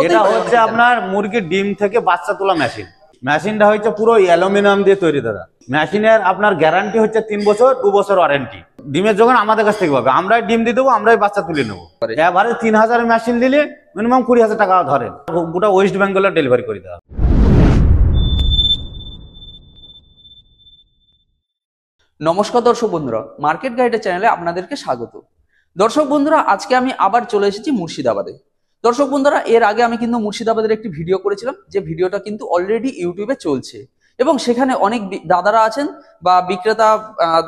এটা হচ্ছে আপনার মুরগির ডিম থেকে বাচ্চা তোলা মেশিন। মেশিনটা হচ্ছে পুরো অ্যালুমিনিয়াম দিয়ে তৈরি দাদা। মেশিনের আপনার গ্যারান্টি হচ্ছে 3 বছর, 2 বছর ওয়ারেন্টি। ডিমের যখন আমাদের কাছ থেকে পাবে, আমরাই ডিম দিয়ে দেবো, আমরাই বাচ্চা তুলে নেবো। এবারে 3000 মেশিন দিলে মিনিমাম 20,000 টাকা ধরেন, গোটা ওয়েস্ট বেঙ্গলে ডেলিভারি করে দেওয়া। নমস্কার দর্শক বন্ধুরা, মার্কেট গাইডের চ্যানেলে আপনাদেরকে স্বাগত। দর্শক বন্ধুরা, আজকে আমি আবার চলে এসেছি মুর্শিদাবাদে। দর্শক বন্ধুরা, এর আগে আমি কিন্তু মুর্শিদাবাদের একটি ভিডিও করেছিলাম, যে ভিডিওটা কিন্তু অলরেডি ইউটিউবে চলছে এবং সেখানে অনেক দাদারা আছেন বা বিক্রেতা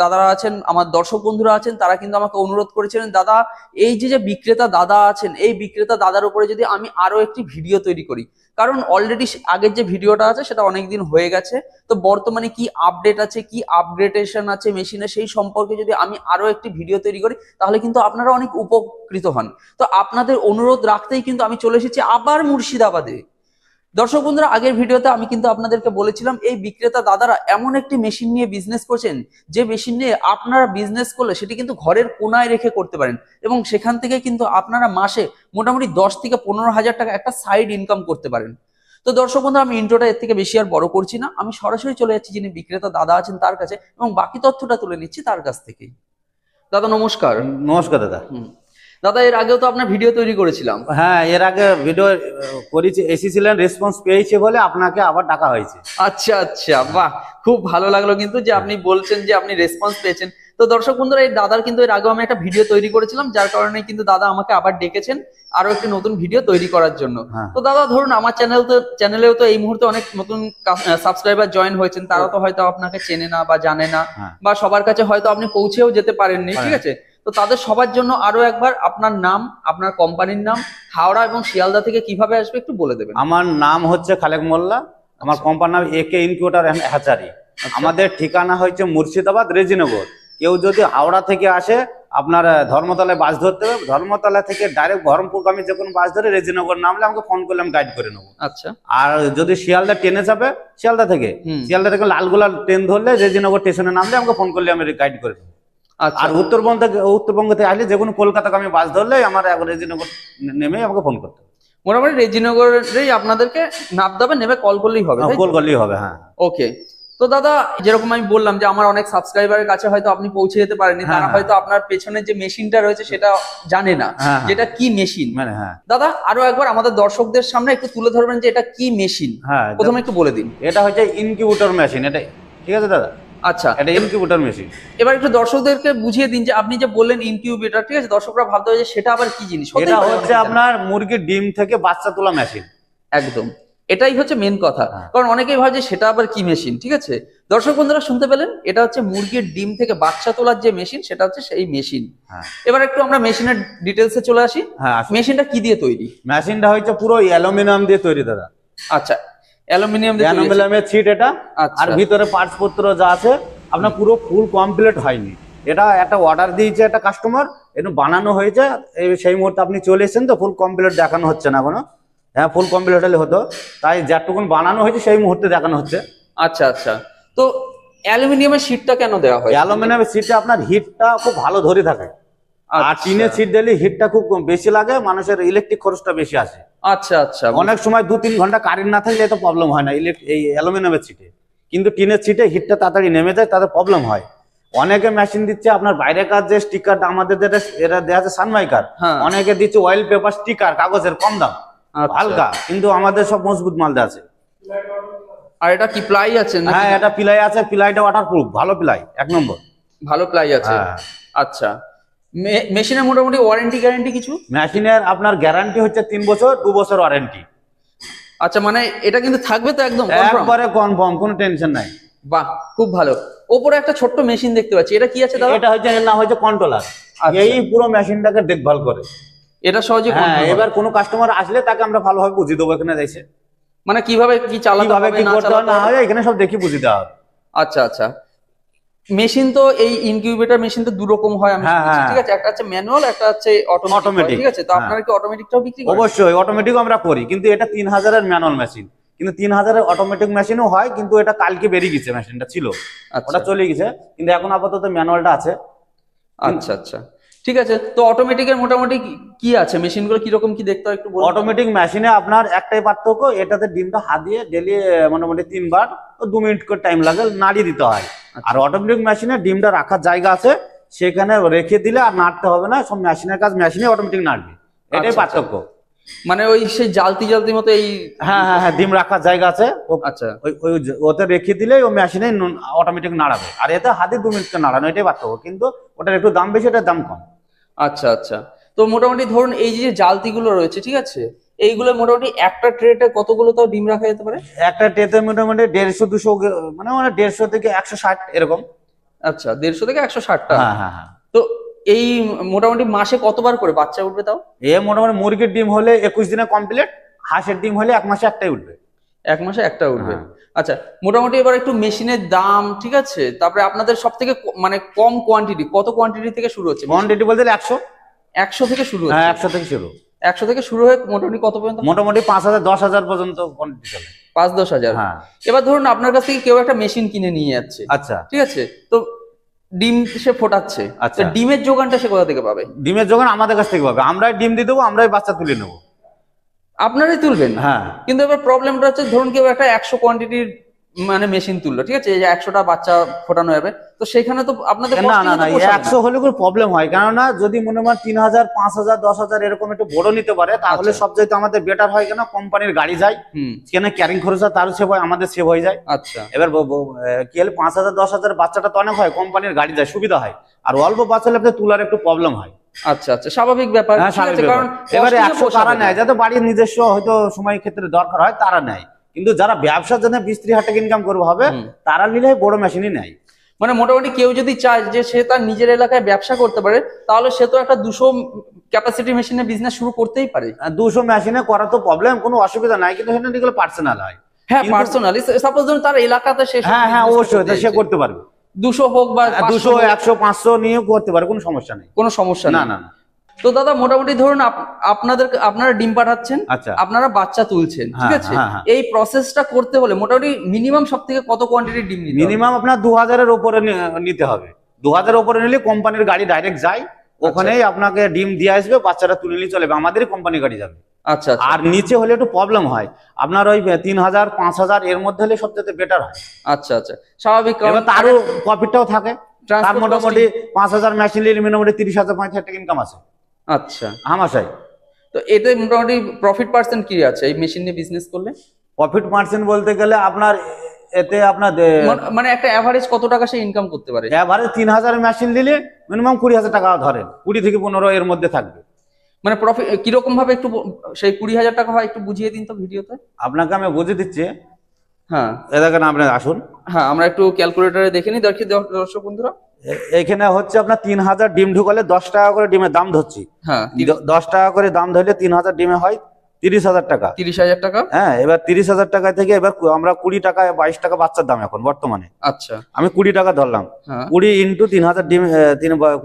দাদারা আছেন, আমার দর্শক বন্ধুরা আছেন, তারা কিন্তু আমাকে অনুরোধ করেছিলেন, দাদা এই যে বিক্রেতা দাদা আছেন, এই বিক্রেতা দাদার উপরে যদি আমি আরো একটি ভিডিও তৈরি করি, কারণ অলরেডি আগের যে ভিডিওটা আছে সেটা অনেকদিন হয়ে গেছে। তো বর্তমানে কি আপডেট আছে, কি আপগ্রেডেশন আছে মেশিনে, সেই সম্পর্কে যদি আমি আরো একটি ভিডিও তৈরি করি তাহলে কিন্তু আপনারা অনেক উপকৃত হন। তো আপনাদের অনুরোধ রাখতেই কিন্তু আমি চলে এসেছি আবার মুর্শিদাবাদে। দর্শক বন্ধুরা, আগের ভিডিওতে আমি কিন্তু আপনাদেরকে বলেছিলাম এই বিক্রেতা দাদারা এমন একটি মেশিন নিয়ে বিজনেস করছেন, যে মেশিন নিয়ে আপনারা বিজনেস করলে সেটি কিন্তু ঘরের কোনায় রেখে করতে পারেন এবং সেখান থেকে কিন্তু আপনারা মাসে মোটামুটি 10 থেকে 15,000 টাকা একটা সাইড ইনকাম করতে পারেন। তো দর্শক বন্ধুরা, আমি ইন্ট্রোটা এর থেকে বেশি আর বড় করছি না, আমি সরাসরি চলে যাচ্ছি যিনি বিক্রেতা দাদা আছেন তার কাছে এবং বাকি তথ্যটা তুলে নিচ্ছি তার কাছ থেকেই। দাদা নমস্কার। নমস্কার দাদা। দাদা, এর আগেও তো আপনার ভিডিও তৈরি করেছিলাম। হ্যাঁ, এর আগে ভিডিও করেছি, এসেছিলেন, রেসপন্স পেয়েছে বলে আপনাকে আবার ডাকা হয়েছে। আচ্ছা আচ্ছা, বাহ, খুব ভালো লাগলো কিন্তু যে আপনি বলছেন যে আপনি রেসপন্স পেয়েছেন। তো দর্শক বন্ধুরা, এই দাদার কিন্তু এর আগেও আমি একটা ভিডিও তৈরি করেছিলাম, যার কারণে কিন্তু দাদা আমাকে আবার ডেকেছেন আরো একটি নতুন ভিডিও তৈরি করার জন্য। তো দাদা ধরুন, আমার চ্যানেলেও তো এই মুহূর্তে অনেক নতুন সাবস্ক্রাইবার জয়েন হয়েছেন, তারা তো হয়তো আপনাকে চেনে না বা জানে না, বা সবার কাছে হয়তো আপনি পৌঁছেও যেতে পারেননি, ঠিক আছে? তো তাদের সবার জন্য আরো একবার আপনার নাম, আপনার কোম্পানির নাম, হাওড়া এবং শিয়ালদা থেকে কিভাবে আসবে একটু বলে দেবেন। আমার নাম হচ্ছে খালেক মোল্লা, আমার কোম্পানির নাম একে ইনকিউবেটর হ্যাচারি। আমাদের ঠিকানা হচ্ছে মুর্শিদাবাদ রেজিনগর। কেউ যদি হাওড়া থেকে আসে, আপনার ধর্মতলায় বাস ধরতে হবে, ধর্মতলা থেকে ডাইরেক্ট বহরমপুরগামী যে কোনো বাস ধরে রেজিনগর নামলে আমাকে ফোন করলে আমি গাইড করে নেবো। আচ্ছা। আর যদি শিয়ালদা ট্রেনে যাবে, শিয়ালদা থেকে লালগোলা ট্রেন ধরলে রেজিনগর স্টেশনে নামলে আমাকে ফোন করলে আমি গাইড করে দেবো। আর উত্তরবঙ্গ থেকে আসলে যে কোনো কলকাতাগামী বাস ধরলে আমার রেজিনগর নেমে আমাকে ফোন করতে হবে। মোটামুটি রেজিনগরেই আপনাদেরকে নামতে হবে, নেমে কল করলেই হবে। কল করলেই হবে, হ্যাঁ। ওকে। তো দাদা, যেরকম আমি বললাম যে আমার অনেক সাবস্ক্রাইবারের কাছে হয়তো আপনি পৌঁছে যেতে পারেননি, তারা হয়তো আপনার পেছনে যে মেশিনটা রয়েছে সেটা জানে না, যেটা কি মেশিন। দাদা আরো একবার আমাদের দর্শকদের সামনে একটু তুলে ধরবেন যে এটা কি মেশিন। প্রথমে একটু বলে দিন। এটা হচ্ছে ইনকিউবেটর মেশিন, এটা ঠিক আছে দাদা? আচ্ছা, এটা ইনকিউবেটর মেশিন। এবার একটু দর্শকদেরকে বুঝিয়ে দিন যে আপনি যে বললেন ইনকিউবেটর, ঠিক আছে, দর্শকরা ভাবতে হবে যে সেটা আবার কি জিনিস। এটা হচ্ছে আপনার মুরগির ডিম থেকে বাচ্চা তোলা মেশিন। একদম, এটাই হচ্ছে মেন কথা, কারণ অনেকেই ভাবে যে সেটা আবার কি মেশিন। ঠিক আছে দর্শক বন্ধুরা, শুনতে পেলেন, এটা হচ্ছে মুরগির ডিম থেকে বাচ্চা তোলার যে মেশিন, সেটা হচ্ছে সেই মেশিন। এবার একটু আমরা মেশিনের ডিটেলসে চলে আসি। মেশিনটা কি দিয়ে তৈরি? মেশিনটা হচ্ছে পুরো অ্যালুমিনিয়াম দিয়ে তৈরি দাদা। আচ্ছা, অ্যালুমিনিয়ামের ছিট এটা, আর ভিতরে পার্টস পত্র যা আছে আপনার পুরো ফুল কমপ্লিট হয়নি। এটা একটা অর্ডার দিয়েছে একটা কাস্টমার, একটু বানানো হয়েছে, সেই মুহূর্তে আপনি চলে এসেছেন, তো ফুল কমপ্লিট দেখানো হচ্ছে না এখনো। হ্যাঁ, ফুল কমপ্লিট হলে হতো, তাই যেটুকুন বানানো হয়েছে সেই মুহূর্তে দেখানো হচ্ছে। আচ্ছা আচ্ছা, তো অ্যালুমিনিয়ামের শীটটা কেন দেওয়া হয়? অ্যালুমিনিয়ামের শীটে আপনার হিটটা খুব ভালো ধরে থাকে, আর টিনের শীট দিলে হিটটা খুব বেশি লাগে, মানুষের ইলেকট্রিক খরচটা বেশি আসে। আচ্ছা আচ্ছা, অনেক সময় 2-3 ঘন্টা কারেন্ট না থাকলে এত প্রবলেম হয় না এই অ্যালুমিনিয়ামের শীটে, কিন্তু টিনের শীটে হিটটা তাড়াতাড়ি নেমে যায়, তাদের প্রবলেম হয়। অনেকে মেশিন দিচ্ছে আপনার বাইরের কাজ, যে স্টিকারটা আমাদের যেটা এরা দেওয়া আছে সানমাইকার, অনেকে দিচ্ছে অয়েল পেপার স্টিকার, কাগজের কম দাম, হালকা, কিন্তু আমাদের সব মজবুত মাল দেওয়া আছে। আর এটা কি প্লাই আছে? হ্যাঁ, এটা প্লাই আছে, প্লাইটা ওয়াটারপ্রুফ, ভালো প্লাই, 1 নম্বর ভালো প্লাই আছে। আচ্ছা, মেশিনের মোটামুটি ওয়ারেন্টি গ্যারান্টি কিছু? মেশিনের আপনার গ্যারান্টি হচ্ছে 3 বছর, 2 বছর ওয়ারেন্টি। আচ্ছা, মানে এটা কিন্তু থাকবে তো একদম একবারে কনফার্ম, কোনো টেনশন নাই। বাহ, খুব ভালো। ওপরে একটা ছোট্ট মেশিন দেখতে পাচ্ছি, এটা কি আছে দাদা? এটা হচ্ছে, এর নাম হচ্ছে কন্ট্রোলার। এই পুরো মেশিনটাকে দেখভাল করে এটা সহজে। এবার কোনো কাস্টমার আসলে তাকে আমরা ভালোভাবে বুঝিয়ে দেবো এখানে এসে, মানে কিভাবে কি চালাতে হবে কি করতে হবে না হয় এখানে সব দেখি বুঝিয়ে দেওয়া হবে। আচ্ছা আচ্ছা, মেশিন তো এই ইনকিউবেটর মেশিন তো 2 রকম হয় আমি শুনেছি, ঠিক আছে? একটা হচ্ছে ম্যানুয়াল, একটা হচ্ছে অটোমেটিক, ঠিক আছে? তো আপনারা কি অটোমেটিকটাও বিক্রি করেন? অবশ্যই, অটোমেটিকও আমরা করি, কিন্তু এটা 3000 এর ম্যানুয়াল মেশিন, কিন্তু 3000 এর অটোমেটিক মেশিনও হয়, কিন্তু এটা কালকে বেরিয়ে গেছে, মেশিনটা ছিল ওটা চলে গেছে, কিন্তু এখন আপাতত ম্যানুয়ালটা আছে। আচ্ছা আচ্ছা, ঠিক আছে, তো অটোমেটিকের মোটামুটি কি আছে, মেশিনগুলো কিরকম কি দেখতে হয় একটু বলুন। অটোমেটিক মেশিনে আপনার একটাই পার্থক্য, এটাতে ডিমটা হাত দিয়ে ডেলি মোটামুটি 3 বার 2 মিনিট করে টাইম লাগে, নাড়িয়ে দিতে হয়। আর অটোমেটিক মেশিনে ডিমটা রাখার জায়গা আছে, সেখানে রেখে দিলে আর নাড়তে হবে না, সব মেশিনের কাজ মেশিনে অটোমেটিক নাড়বে, এটাই পার্থক্য। মানে ওই সেই জালতি মতো এই হ্যাঁ হ্যাঁ হ্যাঁ, ডিম রাখার জায়গা আছে। আচ্ছা, ওতে রেখে দিলে ও মেশিনে অটোমেটিক নাড়াবে, আর এতে হাতে 2 মিনিট নাড়ানো, এটাই পার্থক্য। কিন্তু ওটার একটু দাম বেশি, এটার দাম কম। আচ্ছা আচ্ছা। তো মোটামুটি ধরুন এই যে জালতিগুলো রয়েছে, ঠিক আছে, এইগুলো মোটামুটি একটা ট্রেতে কতগুলো তাও ডিম রাখা যেতে পারে? একটা ট্রেতে মোটামুটি 150-200, মানে 150 থেকে 160 এরকম। আচ্ছা, 150 থেকে 160টা। হ্যাঁ হ্যাঁ হ্যাঁ। তো এই মোটামুটি মাসে কতবার করে বাচ্চা উঠবে তাও? মোটামুটি মুরগির ডিম হলে 21 দিনে কমপ্লিট, হাঁসের ডিম হলে 1 মাসে একটাই উঠবে। 1 মাসে একটা উঠবে। হ্যাঁ। আচ্ছা, মোটামুটি এবার একটু মেশিনের দাম, ঠিক আছে, তারপরে আপনাদের সব থেকে মানে কম কোয়ান্টিটি, কত কোয়ান্টিটি থেকে শুরু হচ্ছে? কোয়ান্টিটি বলতে 100। 100 থেকে শুরু হ্যাঁ, হচ্ছে? 100 থেকে শুরু। 100 থেকে শুরু হয়ে মোটামুটি কত পর্যন্ত? মোটামুটি 5,000-10,000 পর্যন্ত কোয়ান্টিটি চলে। 5-10 হাজার। হ্যাঁ। এবার ধরুন আপনার কাছ থেকে কেউ একটা মেশিন কিনে নিয়ে যাচ্ছে, আচ্ছা ঠিক আছে, তো ডিম সে ফোটাচ্ছে, আচ্ছা। তো ডিমের যোগানটা সে কোথা থেকে পাবে? ডিমের যোগান আমাদের কাছ থেকে পাবে, আমরাই ডিম দিয়ে দেবো, আমরাই বাচ্চা তুলে নেবো। আপনারাই তুলবেন? হ্যাঁ। কিন্তু এবার প্রবলেমটা হচ্ছে, ধরুন কেউ একটা 100 কোয়ান্টিটির মানে মেশিন তুললো, ঠিক আছে, এই যে 100টা বাচ্চা ফোটানো যাবে, তো সেখানে তো আপনাদের না না না, 100 হলে কোনো প্রবলেম হয়, কেননা যদি মনে হয় 3,000, 5,000, 10,000 এরকম একটু বড় নিতে পারে, তাহলে আচ্ছা। সবচাইতে আমাদের বেটার হয়, কেন কোম্পানির গাড়ি যায়, কেন ক্যারিং খরচ তারও সেভ হয়, আমাদের সেভ হয়ে যায়। আচ্ছা। এবার কি হলে 5,000, 10,000 বাচ্চাটা তো অনেক হয়, কোম্পানির গাড়ি যায়, সুবিধা হয়। আর অল্প বাচ্চা হলে আপনার তুলার একটু প্রবলেম হয়। আচ্ছা আচ্ছা, স্বাভাবিক ব্যাপার। হ্যাঁ, ঠিক আছে, কারণ এবারে costing এ 100 তারা পোষাবে না। নেয়, যাতে বাড়ির নিজস্ব হয়তো সময় ক্ষেত্রে দরকার হয় তারা নেয়, কিন্তু যারা ব্যবসার জন্য 20-30 হাজার টাকা ইনকাম করবে হবে, তারা নিলে বড় মেশিনই নেয়। মানে মোটামুটি কেউ যদি চায় যে সে তার নিজের এলাকায় ব্যবসা করতে পারে, তাহলে সে তো একটা 200 ক্যাপাসিটি মেশিনে বিজনেস শুরু করতেই পারে। 200 মেশিনে করা তো প্রবলেম, কোনো অসুবিধা নাই, কিন্তু সেটা নিয়ে পার্সোনাল হয়। হ্যাঁ, পার্সোনালি সাপোজ ধরুন তার এলাকাতে সে হ্যাঁ হ্যাঁ, অবশ্যই সে করতে পারবে। 200 হোক বা 200, 100, 500 নিয়েও করতে পারে, কোনো সমস্যা নেই। কোনো সমস্যা না নেই। না না। তো দাদা মোটামুটি ধরুন আপনারা ডিম পাঠাচ্ছেন, আচ্ছা। আপনারা বাচ্চা তুলছেন, ঠিক হ্যাঁ, আছে, হ্যাঁ, হ্যাঁ। এই প্রসেসটা করতে হলে মোটামুটি মিনিমাম সব থেকে কত কোয়ান্টিটির ডিম নিতে হবে? মিনিমাম আপনার 2,000-এর উপরে নিতে হবে। 2,000-এর উপরে নিলে কোম্পানির গাড়ি ডাইরেক্ট যায়, ওখানেই আপনাকে ডিম দিয়ে আসবে, বাচ্চাটা তুলে নিয়ে চলে যাবে, আমাদেরই কোম্পানি গাড়ি যাবে। আচ্ছা আচ্ছা। আর নিচে হলে একটু প্রবলেম হয়, আপনার ওই 3,000, 5,000 এর মধ্যে হলে সবচেয়ে বেটার হয়। আচ্ছা আচ্ছা, স্বাভাবিক, কারণ এবার তারও প্রফিটটাও থাকে। তার Transport মোটামুটি 5,000 মেশিন নিলে মোটামুটি 30,000-35,000 টাকা ইনকাম আছে আচ্ছা। হামাশাই। তো এতে মোটামুটি প্রফিট পার্সেন্ট কি আছে এই মেশিন নিয়ে বিজনেস করলে? প্রফিট মার্জিন বলতে গেলে আপনার এতে আপনার মানে একটা এভারেজ কত টাকা সে ইনকাম করতে পারে? এভারেজ 3,000 মেশিন নিলে মিনিমাম 20,000 টাকা ধরেন, 20 থেকে 15 এর মধ্যে থাকবে। মানে প্রফিট কিরকম ভাবে একটু সেই 20,000 টাকা হয় একটু বুঝিয়ে দিন তো ভিডিওতে। আপনাকে আমি বুঝিয়ে দিচ্ছি। হ্যাঁ এ দেখেন, আপনি আসুন। হ্যাঁ, আমরা একটু ক্যালকুলেটরে দেখে নিই, দেখি দর্শক বন্ধুরা। এখানে হচ্ছে আপনার 3,000 ডিম ঢুকালে 10 টাকা করে ডিমের দাম ধরছি। হ্যাঁ, 10 টাকা করে দাম ধরলে 3,000 ডিমে হয় 30,000 টাকা। 30,000 টাকা। হ্যাঁ, এবার 30,000 টাকা থেকে এবার আমরা 20 টাকা, 22 টাকা বাচ্চার দাম এখন বর্তমানে। আচ্ছা, আমি 20 টাকা ধরলাম। হ্যাঁ, 20 ইন্টু 3,000 ডিম,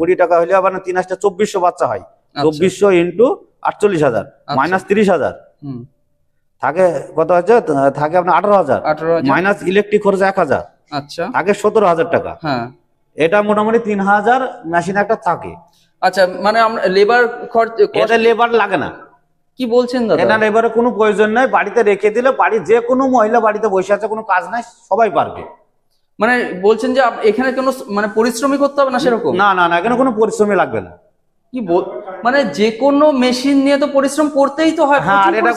20 টাকা হলে আবার 3 আসটা 2400 বাচ্চা হয়। 2400 ইন্টু 48,000 মাইনাস 30,000 থাকে কত হচ্ছে, থাকে আপনার 18,000 মাইনাস ইলেকট্রিক খরচ 1,000, আচ্ছা, থাকে 17,000 টাকা। হ্যাঁ, এটা মোটামুটি 3,000 মেশিন একটা থাকে। আচ্ছা, মানে আমরা লেবার খরচ, এটা লেবার লাগে না। কি বলছেন দাদা? এটা লেবারের কোনো প্রয়োজন নাই, বাড়িতে রেখে দিলে, বাড়ির যে কোনো মহিলা বাড়িতে বসে আছে, কোনো কাজ নাই, সবাই পারবে। মানে বলছেন যে এখানে কোনো মানে পরিশ্রমী করতে হবে না সেরকম? না না না, এখানে কোনো পরিশ্রমই লাগবে না। কি মানে যে কোনো মেশিন নিয়ে তো পরিশ্রম করতেই তো হয়। হ্যাঁ, আর এটা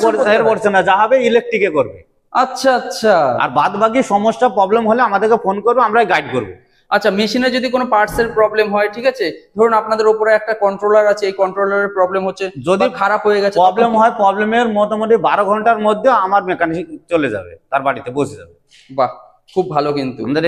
করছে না, যা হবে ইলেকট্রিকে করবে। আচ্ছা আচ্ছা। আর বাদ বাকি সমস্যা প্রবলেম হলে আমাদেরকে ফোন করবে, আমরা গাইড করবো। আচ্ছা, মেশিনে যদি কোনো পার্টস এর প্রবলেম হয়, ঠিক আছে, ধরুন আপনাদের উপরে একটা কন্ট্রোলার আছে, এই কন্ট্রোলারের প্রবলেম হচ্ছে, যদি খারাপ হয়ে গেছে, প্রবলেম হয়, প্রবলেমের মোটামুটি 12 ঘন্টার মধ্যে আমার মেকানিক চলে যাবে, তার বাড়িতে বসে যাবে। বাহ, খুব ভালো। কিন্তু আমাদের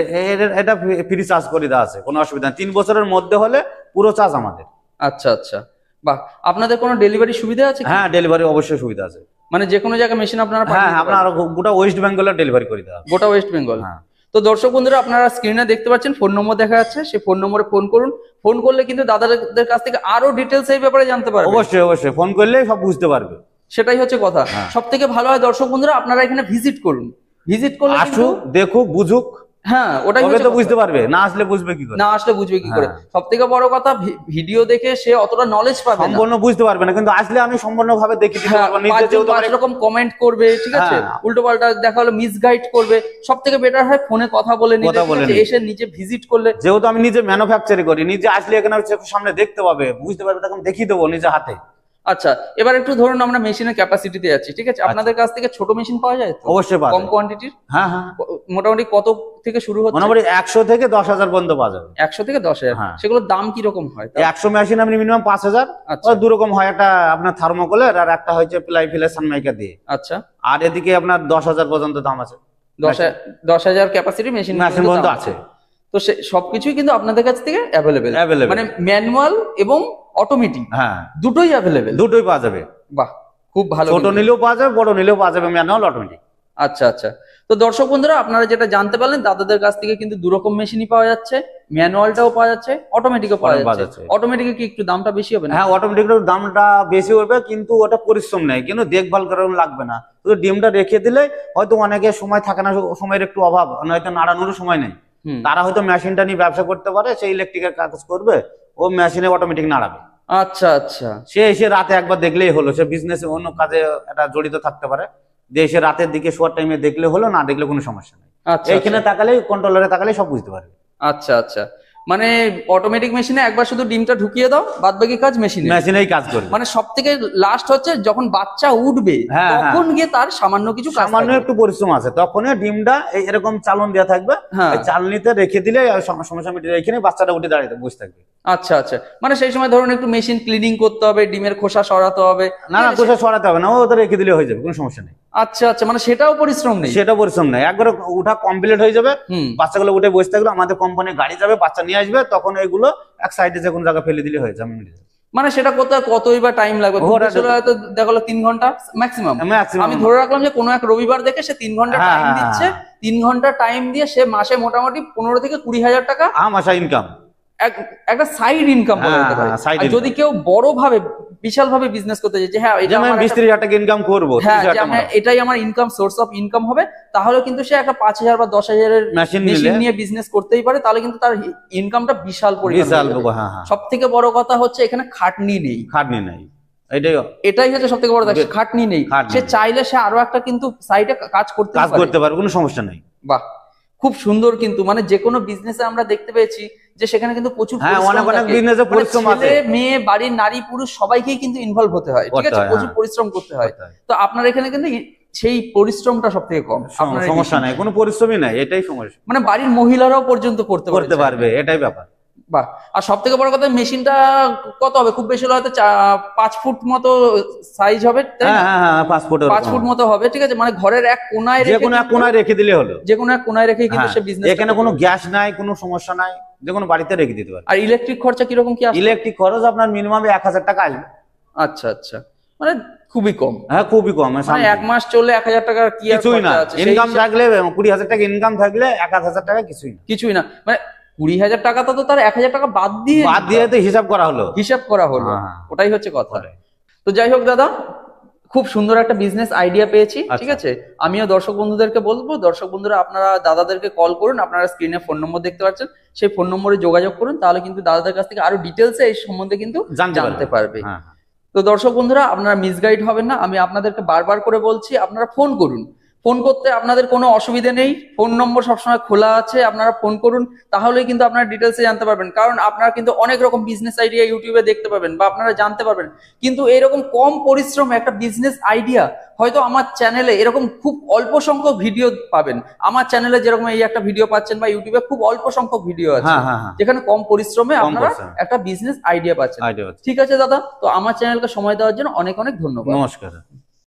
এটা ফ্রি চার্জ করে দেওয়া আছে, কোনো অসুবিধা নেই। 3 বছরের মধ্যে হলে পুরো চার্জ আমাদের। আচ্ছা আচ্ছা, বাহ। আপনাদের কোনো ডেলিভারি সুবিধা আছে? হ্যাঁ, ডেলিভারি অবশ্যই সুবিধা আছে। মানে যে কোনো জায়গায় মেশিন আপনারা? হ্যাঁ, আপনার গোটা ওয়েস্ট বেঙ্গলে ডেলিভারি করে দেওয়া, গোটা ওয়েস্ট বেঙ্গল। হ্যাঁ। তো দর্শক বন্ধুরা, আপনারা স্ক্রিনে দেখতে পাচ্ছেন ফোন নম্বর দেখা যাচ্ছে, সেই ফোন নম্বরে ফোন করুন। ফোন করলে কিন্তু দাদাদের কাছ থেকে আরো ডিটেলস এই ব্যাপারে জানতে পারবেন। অবশ্যই অবশ্যই, ফোন করলেই সব বুঝতে পারবে। সেটাই হচ্ছে কথা। সব থেকে ভালো হয় দর্শক বন্ধুরা আপনারা এখানে ভিজিট করুন। ভিজিট করলে আসুক, দেখুক, বুঝুক। হ্যাঁ ওটাই তবে হচ্ছে তো কথা। বুঝতে পারবে, না আসলে বুঝবে কি করে? না আসলে বুঝবে কি করে? হ্যাঁ। সব থেকে বড় কথা ভিডিও দেখে সে অতটা নলেজ পাবে না। সম্পূর্ণ বুঝতে পারবে না, কিন্তু আসলে আমি সম্পূর্ণ ভাবে দেখিয়ে দিতে হ্যাঁ, পারবো নিজে, পাঁচজন যেহেতু পাঁচ রকম কমেন্ট করবে, ঠিক আছে, হ্যাঁ। উল্টো পাল্টা দেখা হলো মিসগাইড করবে। সব থেকে বেটার হয় ফোনে কথা বলে নিলে, কথা ঠিক বলে আছে, নিলে। এসে নিজে ভিজিট করলে। যেহেতু আমি নিজে ম্যানুফ্যাকচারিং করি, নিজে আসলে এখানে চোখের সামনে দেখতে পাবে, বুঝতে পারবে, তখন দেখিয়ে দেবো নিজে হাতে। আচ্ছা, এবার একটু ধরুন আমরা মেশিনের ক্যাপাসিটিতে যাচ্ছি, ঠিক আছে, আপনাদের কাছ থেকে ছোট মেশিন পাওয়া যায় তো? অবশ্যই পাওয়া কম যাবে। কোয়ান্টিটির? হ্যাঁ হ্যাঁ, মোটামুটি কত থেকে শুরু হচ্ছে? মোটামুটি 100 থেকে 10,000 পর্যন্ত পাওয়া যাবে। 100 থেকে 10,000? হ্যাঁ। সেগুলোর দাম কি রকম হয়? 100 মেশিন আপনি মিনিমাম 5,000। আচ্ছা দু রকম হয়, একটা আপনার থার্মোকলের আর একটা হচ্ছে প্লাই ফিলে সানমাইকা দিয়ে। আচ্ছা, আর এদিকে আপনার 10,000 পর্যন্ত দাম আছে। 10,000 ক্যাপাসিটি মেশিন মেশিন পর্যন্ত আছে। তো সবকিছুই কিন্তু আপনাদের কাছ থেকে অ্যাভেলেবেল, Available। মানে ম্যানুয়াল এবং অটোমেটিক হ্যাঁ, দুটোই অ্যাভেলেবেল। দুটোই পাওয়া যাবে। বাহ, খুব ভালো ছোট কিন্তু। নিলেও পাওয়া যাবে, বড় নিলেও পাওয়া যাবে, ম্যানুয়াল অটোমেটিক। আচ্ছা আচ্ছা, তো দর্শক বন্ধুরা আপনারা যেটা জানতে পারলেন, দাদাদের কাছ থেকে কিন্তু দু রকম মেশিনই পাওয়া যাচ্ছে, ম্যানুয়ালটাও পাওয়া যাচ্ছে, অটোমেটিকও পাওয়া পাওয়া যাচ্ছে। যাচ্ছে। অটোমেটিকে কি একটু দামটা বেশি হবে না? হ্যাঁ, অটোমেটিক দামটা বেশি হবে, কিন্তু ওটা পরিশ্রম নেই, কিন্তু দেখভাল করার লাগবে না। তো ডিমটা রেখে দিলে হয়তো অনেকের সময় থাকে না, সময়ের একটু অভাব, নয়তো নাড়ানোর সময় নেই, হুম, তারা হয়তো মেশিনটা নিয়ে ব্যবসা করতে পারে, সেই ইলেকট্রিকের কাজ করবে, ও মেশিনে অটোমেটিক নাড়াবে। আচ্ছা আচ্ছা, সে এসে রাতে একবার দেখলেই হলো, সে বিজনেসে অন্য কাজে এটা জড়িত থাকতে পারে, যে এসে রাতের দিকে শোয়ার টাইমে দেখলে হলো, না দেখলে কোনো সমস্যা নেই। আচ্ছা এইখানে তাকালে, কন্ট্রোলারে তাকালে সব বুঝতে পারবে। আচ্ছা আচ্ছা, মানে অটোমেটিক মেশিনে একবার শুধু ডিমটা ঢুকিয়ে দাও, বাদ বাকি কাজ মেশিনে। মেশিনেই কাজ করবে। মানে সব থেকে লাস্ট হচ্ছে যখন বাচ্চা উঠবে, হ্যাঁ, তখন গিয়ে তার সামান্য কিছু কাজ সামান্য থাকবে। একটু পরিশ্রম আছে, তখন ডিমটা এরকম চালন দেওয়া থাকবে, হ্যাঁ। এই চালনিতে রেখে দিলে সমস্যা মিটে যায়, এখানে বাচ্চাটা উঠে দাঁড়িয়ে বসে থাকবে। আচ্ছা আচ্ছা, মানে সেই সময় ধরুন একটু মেশিন ক্লিনিং করতে হবে, ডিমের খোসা সরাতে হবে। না না, কোথাও সরাতে হবে না, ও তো রেখে দিলে হয়ে যাবে, কোনো সমস্যা নেই। আচ্ছা আচ্ছা, মানে সেটাও পরিশ্রম নেই। সেটা পরিশ্রম নেই, একবার উঠা কমপ্লিট হয়ে যাবে, হুম, বাচ্চাগুলো উঠে বসে থাকলো, আমাদের কোম্পানি গাড়ি যাবে, বাচ্চা নিয়ে আসবে, তখন এগুলো এক সাইডে যে কোনো জায়গায় ফেলে দিলে হয়ে যাবে, মিটে যাবে। মানে সেটা কতই বা টাইম লাগবে? খুব বেশি হলে হয়তো দেখা গেলো 3 ঘন্টা ম্যাক্সিমাম। Maximum। আমি ধরে রাখলাম যে কোনো এক রবিবার দেখে সে 3 ঘন্টা হ্যাঁ, টাইম হ্যাঁ, দিচ্ছে, 3 ঘন্টা টাইম দিয়ে সে মাসে মোটামুটি 15 থেকে 20,000 টাকা আমাশা ইনকাম। একটা সাইড ইনকাম বলা যেতে পারে। হ্যাঁ, side আর যদি কেউ বড় ভাবে বিশাল ভাবে বিজনেস করতে চায়, যে হ্যাঁ এটা যেমন আমার 20-30 টাকা ইনকাম করবো, হ্যাঁ 30,000 যে টাকা হ্যাঁ, এটাই আমার ইনকাম, সোর্স অফ ইনকাম হবে, তাহলে কিন্তু সে একটা 5,000 বা 10,000 এর মেশিন মেশিন নিলে নিয়ে বিজনেস করতেই পারে। তাহলে কিন্তু তার ইনকামটা বিশাল বিশাল। পরিমাণে। হ্যাঁ হ্যাঁ, সব থেকে বড় কথা হচ্ছে এখানে খাটনি নেই। খাটনি নাই, এটাই এটাই হচ্ছে সব থেকে বড় কথা, খাটনি নেই। খাটনি সে নেই। চাইলে সে আরো একটা কিন্তু সাইডে কাজ করতে কাজ পারে। করতে পারবে, কোনো সমস্যা নেই। বাহ, খুব সুন্দর। কিন্তু মানে যে কোনো বিজনেসে আমরা দেখতে পেয়েছি যে সেখানে কিন্তু প্রচুর হ্যাঁ, পরিশ্রম অনেক অনেক থাকে। বিজনেসে মানে পরিশ্রম আছে। ছেলে মেয়ে বাড়ির নারী পুরুষ সবাইকেই কিন্তু ইনভলভ হতে হয়, ঠিক করতে আছে, হয়, প্রচুর হ্যাঁ। পরিশ্রম করতে হয়। তো আপনার এখানে কিন্তু সেই পরিশ্রমটা সব থেকে কম। আপনার এই সমস্যা নাই, কোনো পরিশ্রমই নাই, এটাই সমস্যা। মানে বাড়ির মহিলারাও পর্যন্ত করতে করতে পারবে, এটাই ব্যাপার। বাহ। আর সব থেকে বড় কথা, মেশিনটা কত হবে? খুব বেশি হলে হয়তো 5 ফুট মতো সাইজ হবে, তাই না? হ্যাঁ হ্যাঁ হ্যাঁ, 5 ফুটের 5 ফুট মতো হবে, ঠিক আছে, মানে ঘরের এক কোনায় যে কোনো এক কোনায় রেখে দিলে হলো। যে কোনো এক কোনায় রেখে কিন্তু হ্যাঁ, সে বিজনেস। এখানে কোনো গ্যাস নাই, কোনো সমস্যা নাই, যে কোনো বাড়িতে রেখে দিতে পারে। আর ইলেকট্রিক খরচা কিরকম কি আসবে? ইলেকট্রিক খরচ আপনার মিনিমাম 1,000 টাকা আসবে। আচ্ছা আচ্ছা, মানে খুবই কম। হ্যাঁ, খুবই কম, মানে 1 মাস চললে 1,000 টাকা কি আর কিছুই না। খরচা আছে? সেই ইনকাম হিসেবে থাকলে 20,000 টাকা ইনকাম থাকলে 1,000 টাকা কিছুই না। কিছুই না, মানে 20,000 টাকা তো তার 1,000 টাকা বাদ দিয়ে তো হিসাব করা হলো। হিসাব করা হলো। হ্যাঁ। ওটাই হচ্ছে কথা। তো যাই হোক দাদা, খুব সুন্দর একটা বিজনেস আইডিয়া পেয়েছি, ঠিক আছে। আমিও দর্শক বন্ধুদেরকে বলবো, দর্শক বন্ধুরা আপনারা দাদাদেরকে কল করুন, আপনারা স্ক্রিনে ফোন নম্বর দেখতে পাচ্ছেন, সেই ফোন নম্বরে যোগাযোগ করুন, তাহলে কিন্তু দাদাদের কাছ থেকে আরো ডিটেলসে এই সম্বন্ধে কিন্তু জানতে পারবে। হ্যাঁ। তো দর্শক বন্ধুরা আপনারা মিসগাইড হবেন না, আমি আপনাদেরকে বারবার করে বলছি, আপনারা ফোন করুন। ফোন করতে আপনাদের কোনো অসুবিধা নেই, ফোন নম্বর সবসময় খোলা আছে, আপনারা ফোন করুন, তাহলেই কিন্তু আপনারা ডিটেলসে জানতে পারবেন। কারণ আপনারা কিন্তু অনেক রকম বিজনেস আইডিয়া ইউটিউবে দেখতে পাবেন বা আপনারা জানতে পারবেন, কিন্তু এরকম কম পরিশ্রমে একটা বিজনেস আইডিয়া হয়তো আমার চ্যানেলে এরকম খুব অল্প সংখ্যক ভিডিও পাবেন। আমার চ্যানেলে যেরকম এই একটা ভিডিও পাচ্ছেন, বা ইউটিউবে খুব অল্প সংখ্যক ভিডিও আছে যেখানে কম পরিশ্রমে আপনারা একটা বিজনেস আইডিয়া পাচ্ছেন। ঠিক আছে দাদা, তো আমার চ্যানেলকে সময় দেওয়ার জন্য অনেক অনেক ধন্যবাদ। নমস্কার।